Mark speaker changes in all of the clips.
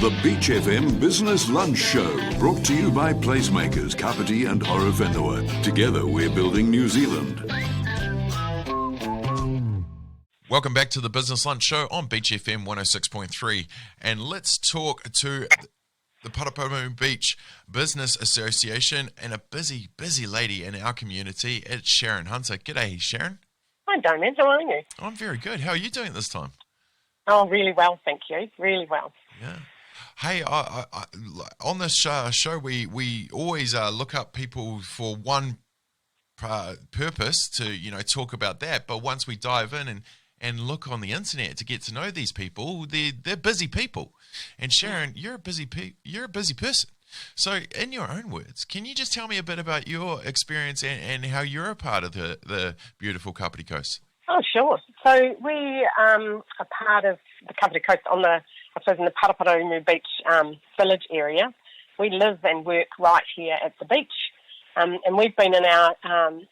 Speaker 1: The Beach FM Business Lunch Show, brought to you by PlaceMakers Kapiti Horowhenua. Together we're building New Zealand.
Speaker 2: Welcome back to the Business Lunch Show on Beach FM 106.3, and let's talk to the Paraparaumu Beach Business Association and a busy lady in our community. It's Sharon Hunter. G'day, Sharon.
Speaker 3: Hi, Damian. How are you?
Speaker 2: I'm very good. How are you doing at this time?
Speaker 3: Oh, really well, thank you. Really well.
Speaker 2: Yeah. Hey, on this show, we always look up people for one purpose to talk about that. But once we dive in and look on the internet to get to know these people, they're busy people. And Sharon, you're a busy person. So, in your own words, can you just tell me a bit about your experience and how you're a part of the beautiful Kapiti Coast?
Speaker 3: Oh, sure. So we are part of the Kapiti Coast in the Paraparaumu Beach village area. We live and work right here at the beach. And we've been in our, in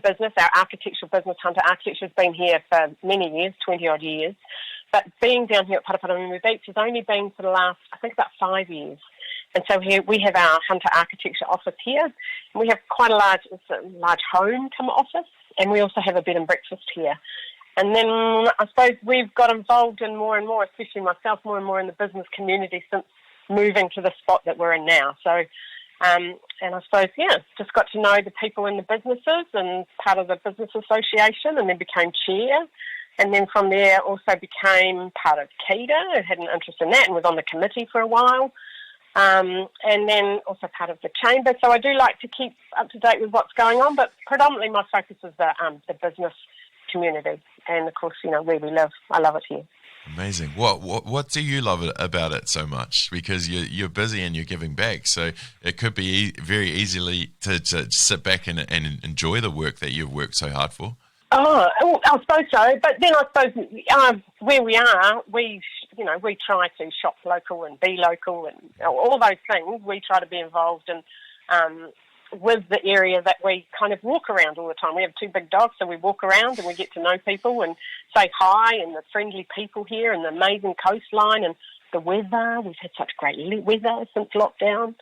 Speaker 3: business, our architectural business, Hunter Architecture, has been here for many years, 20-odd years. But being down here at Paraparaumu Beach has only been for the last, I think, about 5 years. And so here we have our Hunter Architecture office here. And we have quite a large home come office. And we also have a bed and breakfast here. And then I suppose we've got involved in more and more, especially myself, more and more in the business community since moving to the spot that we're in now. So, and I suppose, just got to know the people in the businesses and part of the business association, and then became chair. And then from there also became part of KEDA, had an interest in that and was on the committee for a while. And then also part of the chamber. So I do like to keep up to date with what's going on, but predominantly my focus is the business community and, of course, where we live. I love it here.
Speaker 2: Amazing. What do you love about it so much? Because you're busy and you're giving back, so it could be very easily to sit back and enjoy the work that you've worked so hard for.
Speaker 3: Oh, I suppose so. But then I suppose where we are, we try to shop local and be local and all those things. We try to be involved in with the area that we kind of walk around all the time. We have 2 big dogs, so we walk around and we get to know people and say hi, and the friendly people here and the amazing coastline and the weather. We've had such great weather since lockdown.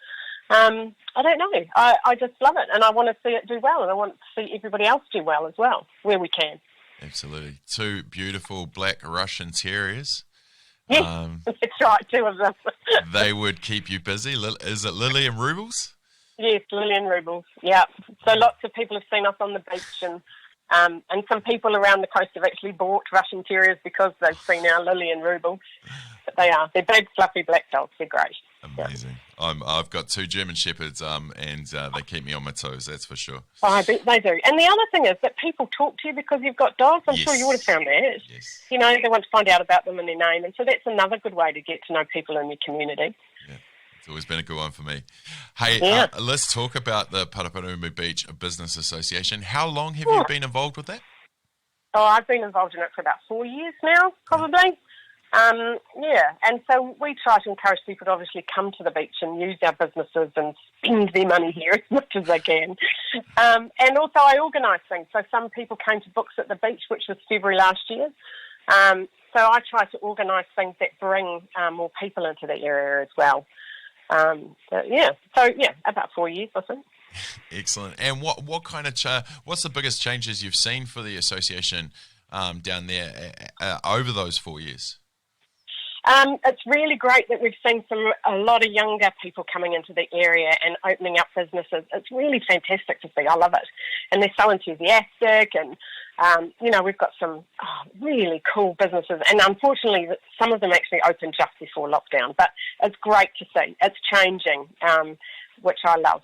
Speaker 3: I don't know. I just love it, and I want to see it do well, and I want to see everybody else do well as well, where we can.
Speaker 2: Absolutely. 2 beautiful black Russian Terriers.
Speaker 3: Yes, that's right, 2 of them.
Speaker 2: They would keep you busy. Is it Lily and Rubles?
Speaker 3: Yes, Lily and Rubles, yeah. So lots of people have seen us on the beach, and some people around the coast have actually bought Russian Terriers because they've seen our Lily and Rubles. But they're big, fluffy black dogs. They're great.
Speaker 2: Amazing. Yeah. I've got 2 German Shepherds, and they keep me on my toes, that's for sure.
Speaker 3: Oh, I bet they do. And the other thing is that people talk to you because you've got dogs. I'm sure you would have found that.
Speaker 2: Yes.
Speaker 3: They want to find out about them and their name. And so that's another good way to get to know people in your community.
Speaker 2: Yeah. It's always been a good one for me. Hey, let's talk about the Paraparaumu Beach Business Association. How long have you been involved with that?
Speaker 3: Oh, I've been involved in it for about 4 years now, probably. And so we try to encourage people to obviously come to the beach and use our businesses and spend their money here as much as they can. And also I organise things. So some people came to Books at the Beach, which was February last year. So I try to organise things that bring more people into the area as well. About 4 years, I think.
Speaker 2: Excellent. And what kind of what's the biggest changes you've seen for the association down there over those 4 years?
Speaker 3: It's really great that we've seen a lot of younger people coming into the area and opening up businesses. It's really fantastic to see. I love it. And they're so enthusiastic, and we've got some really cool businesses. And unfortunately, some of them actually opened just before lockdown. But it's great to see. It's changing, which I love.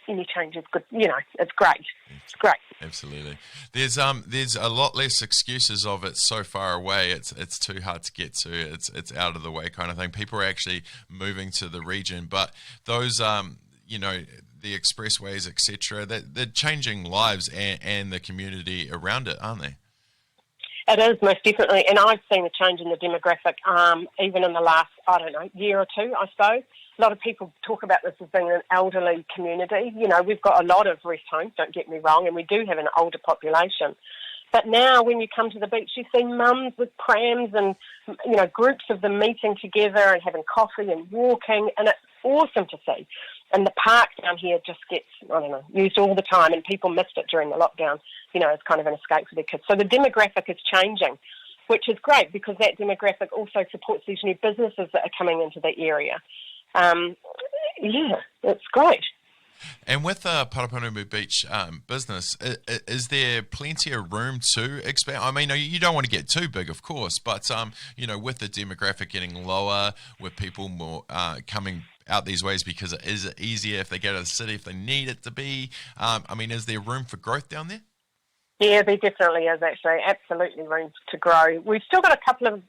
Speaker 3: Any change is good. It's great. It's great.
Speaker 2: Absolutely. There's a lot less excuses of it's so far away. It's too hard to get to. It's out of the way kind of thing. People are actually moving to the region, but those the expressways, etc. They're changing lives and the community around it, aren't they?
Speaker 3: It is, most definitely. And I've seen a change in the demographic even in the last, year or 2, I suppose. A lot of people talk about this as being an elderly community. We've got a lot of rest homes, don't get me wrong, and we do have an older population. But now when you come to the beach, you see mums with prams and, groups of them meeting together and having coffee and walking, and it's awesome to see. And the park down here just gets, used all the time, and people missed it during the lockdown, as kind of an escape for their kids. So the demographic is changing, which is great because that demographic also supports these new businesses that are coming into the area. It's great.
Speaker 2: And with the Paraparaumu Beach business, is there plenty of room to expand? I mean, you don't want to get too big, of course, but, with the demographic getting lower, with people more coming out these ways because it is easier if they go to the city, if they need it to be, is there room for growth down there?
Speaker 3: Yeah, there definitely is, actually. Absolutely room to grow. We've still got a couple of,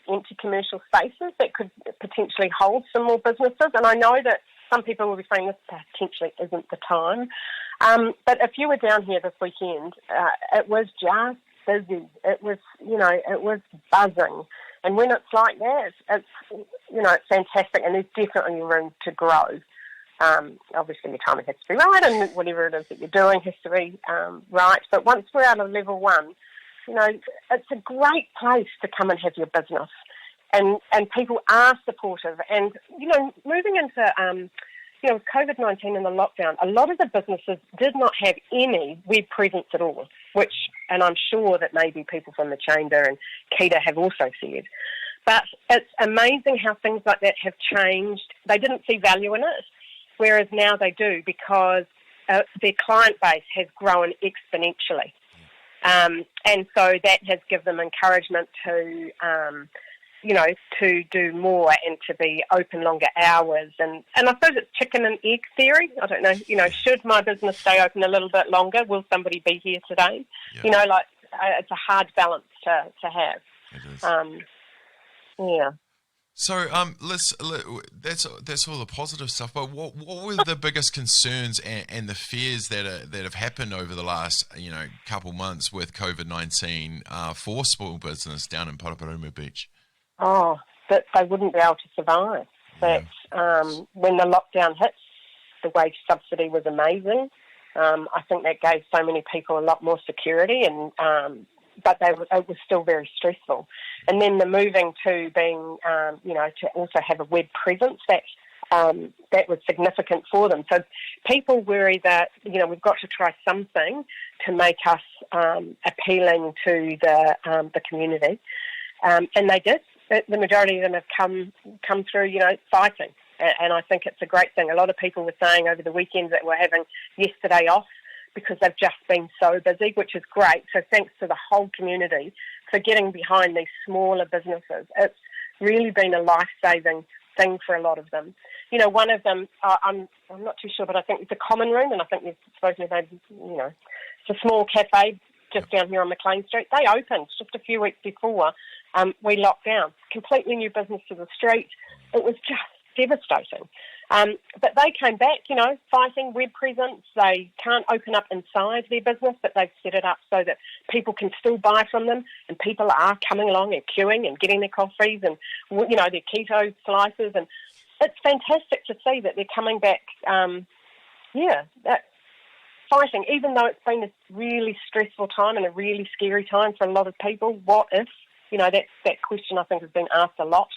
Speaker 3: empty commercial spaces that could potentially hold some more businesses. And I know that some people will be saying this potentially isn't the time. But if you were down here this weekend, it was just busy. It was, it was buzzing. And when it's like that, it's fantastic. And there's definitely room to grow. Obviously, your timing has to be right, and whatever it is that you're doing has to be right. But once we're out of level one, it's a great place to come and have your business. And people are supportive. And, moving into, with COVID-19 and the lockdown, a lot of the businesses did not have any web presence at all, and I'm sure that maybe people from the Chamber and Kita have also said. But it's amazing how things like that have changed. They didn't see value in it, whereas now they do because their client base has grown exponentially. And so that has given them encouragement to, to do more and to be open longer hours. And I suppose it's chicken and egg theory. I don't know, should my business stay open a little bit longer? Will somebody be here today? Yeah. It's a hard balance to have.
Speaker 2: It is.
Speaker 3: Yeah.
Speaker 2: So that's all the positive stuff. But what were the biggest concerns and the fears that have happened over the last couple months with COVID-19 for small business down in Paraparaumu Beach?
Speaker 3: Oh, that they wouldn't be able to survive.
Speaker 2: Yeah.
Speaker 3: That when the lockdown hit, the wage subsidy was amazing. I think that gave so many people a lot more security, and but it was still very stressful. And then the moving to being, to also have a web presence, that was significant for them. So people worry that, we've got to try something to make us appealing to the community. And they did. The majority of them have come through, fighting. And I think it's a great thing. A lot of people were saying over the weekend that we're having yesterday off because they've just been so busy, which is great. So thanks to the whole community for getting behind these smaller businesses. It's really been a life-saving thing for a lot of them. One of them, I'm not too sure, but I think it's a common room, and I think you've spoken about, it's a small cafe just down here on McLean Street. They opened just a few weeks before we locked down. Completely new business to the street. It was just devastating. But they came back, fighting web presence. They can't open up inside their business, but they've set it up so that people can still buy from them, and people are coming along and queuing and getting their coffees and, their keto slices. And it's fantastic to see that they're coming back, fighting, even though it's been a really stressful time and a really scary time for a lot of people. What if? That question I think has been asked a lot.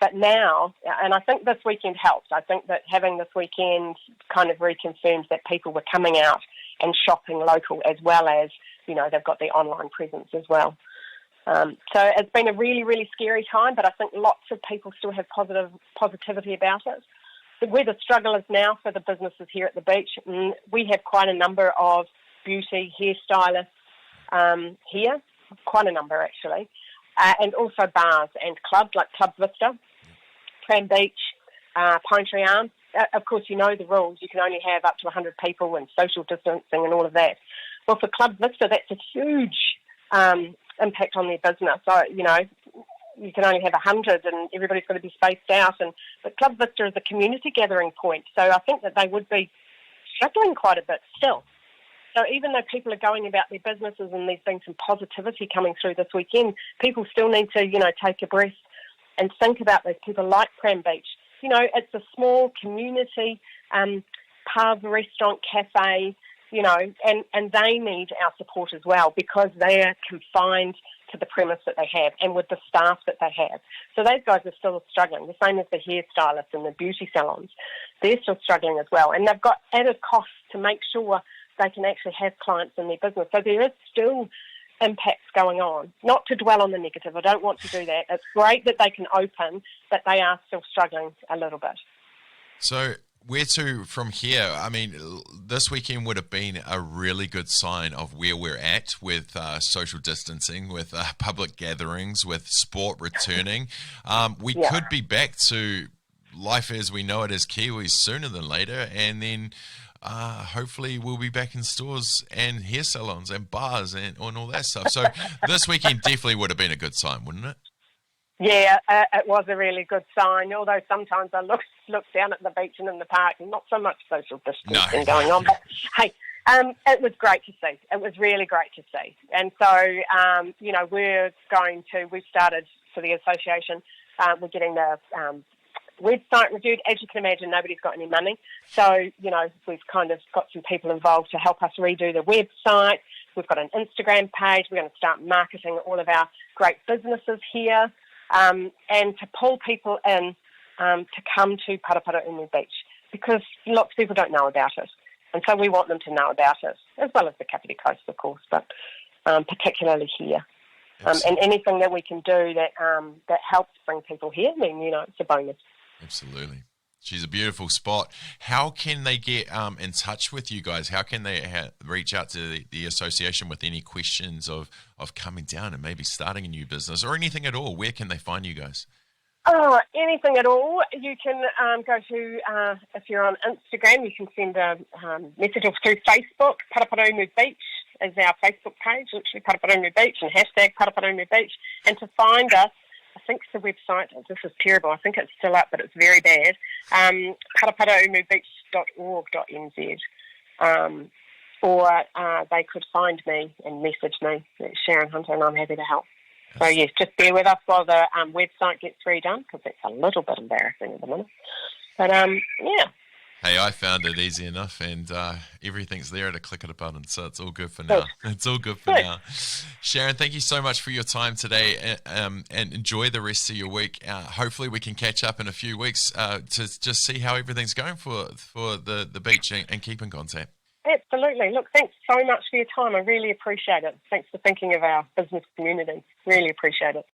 Speaker 3: But now, and I think this weekend helped. I think that having this weekend kind of reconfirms that people were coming out and shopping local, as well as, they've got their online presence as well. So it's been a really, really scary time, but I think lots of people still have positivity about it. Where the struggle is now for the businesses here at the beach, we have quite a number of beauty hairstylists here, quite a number actually, and also bars and clubs like Club Vista, Pram Beach, Pine Tree Arms. Of course, you know the rules. You can only have up to 100 people and social distancing and all of that. Well, for Club Vista, that's a huge impact on their business. So, you can only have 100 and everybody's got to be spaced out. But Club Vista is a community gathering point. So I think that they would be struggling quite a bit still. So even though people are going about their businesses and there's been some positivity coming through this weekend, people still need to, take a breath and think about those people like Pram Beach. It's a small community pub, restaurant, cafe. and they need our support as well because they are confined to the premise that they have and with the staff that they have. So those guys are still struggling, the same as the hairstylists and the beauty salons. They're still struggling as well. And they've got added costs to make sure they can actually have clients in their business. So there is still impacts going on. Not to dwell on the negative, I don't want to do that. It's great that they can open, but they are still struggling a little bit.
Speaker 2: So where to from here? I mean, this weekend would have been a really good sign of where we're at with social distancing, with public gatherings, with sport returning. We could be back to life as we know it as Kiwis sooner than later, and then hopefully we'll be back in stores and hair salons and bars and all that stuff. So this weekend definitely would have been a good sign, wouldn't it?
Speaker 3: Yeah, it was a really good sign, although sometimes I look down at the beach and in the park and not so much social distancing going on. But, hey, it was great to see. It was really great to see. And so, we've started for the association, we're getting the website reviewed. As you can imagine, nobody's got any money. So, we've kind of got some people involved to help us redo the website. We've got an Instagram page. We're going to start marketing all of our great businesses here. And to pull people in to come to Paraparaumu Beach because lots of people don't know about it. And so we want them to know about it, as well as the Kapiti Coast, of course, but particularly here. And anything that we can do that helps bring people here, then, it's a bonus.
Speaker 2: Absolutely. She's a beautiful spot. How can they get in touch with you guys? How can they reach out to the association with any questions of coming down and maybe starting a new business or anything at all? Where can they find you guys?
Speaker 3: Oh, anything at all. You can go to, if you're on Instagram, you can send a message off through Facebook. Paraparaumu Beach is our Facebook page, literally Paraparaumu Beach, and hashtag Paraparaumu Beach. And to find us, I think the website, this is terrible, I think it's still up, but it's very bad, paraparaumu.beach.org.nz. Or they could find me and message me. It's Sharon Hunter, and I'm happy to help. So, yes, just bear with us while the website gets redone, because it's a little bit embarrassing at the minute. But, yeah.
Speaker 2: Hey, I found it easy enough, and everything's there at a click of a button, so it's all good for now. It's all good for now. Sharon, thank you so much for your time today, and enjoy the rest of your week. Hopefully we can catch up in a few weeks to just see how everything's going for the beach and keep in contact.
Speaker 3: Absolutely. Look, thanks so much for your time. I really appreciate it. Thanks for thinking of our business community. Really appreciate it.